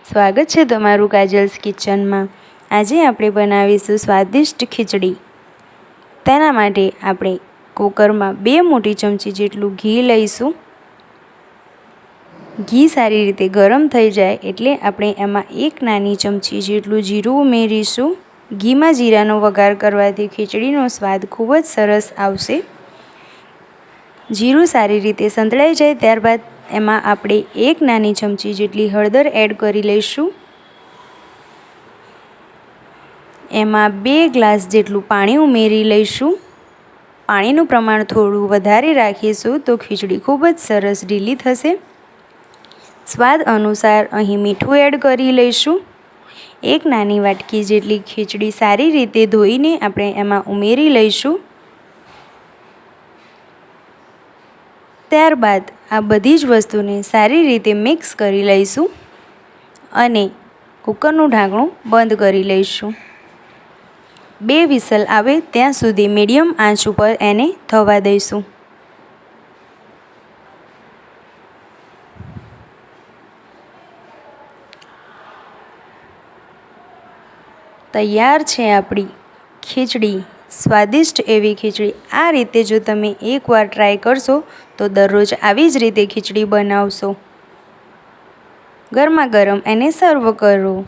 સ્વાગત છે તમારું કાજલ્સ કિચનમાં। આજે આપણે બનાવીશું સ્વાદિષ્ટ ખીચડી। તેના માટે આપણે કુકરમાં 2 મોટી ચમચી જેટલું ઘી લઈશું। ઘી સારી રીતે ગરમ થઈ જાય એટલે આપણે એમાં 1 નાની ચમચી જેટલું જીરું ઉમેરીશું। ઘીમાં જીરાનો વઘાર કરવાથી ખીચડીનો સ્વાદ ખૂબ જ સરસ આવશે। જીરું સારી રીતે સંતળાઈ જાય ત્યારબાદ એમાં આપણે 1 નાની ચમચી જેટલી હળદર એડ કરી લઈશું। એમાં 2 ગ્લાસ જેટલું પાણી ઉમેરી લઈશું। પાણીનું પ્રમાણ થોડું વધારે રાખીશું તો ખીચડી ખૂબ જ સરસ ઢીલી થશે। સ્વાદ અનુસાર અહીં મીઠું એડ કરી લઈશું। 1 નાની વાટકી જેટલી ખીચડી સારી રીતે ધોઈને આપણે એમાં ઉમેરી લઈશું। ત્યારબાદ આ બધી જ વસ્તુને સારી રીતે મિક્સ કરી લઈશું અને કુકરનું ઢાંકણું બંધ કરી લઈશું। 2 વિસલ આવે ત્યાં સુધી મીડિયમ આંચ ઉપર એને થવા દઈશું। તૈયાર છે આપણી ખીચડી, સ્વાદિષ્ટ એવી ખીચડી। આ રીતે જો તમે એકવાર ટ્રાય કરશો તો દરરોજ આવી જ રીતે ખીચડી બનાવશો। ગરમા ગરમ એને સર્વ કરો।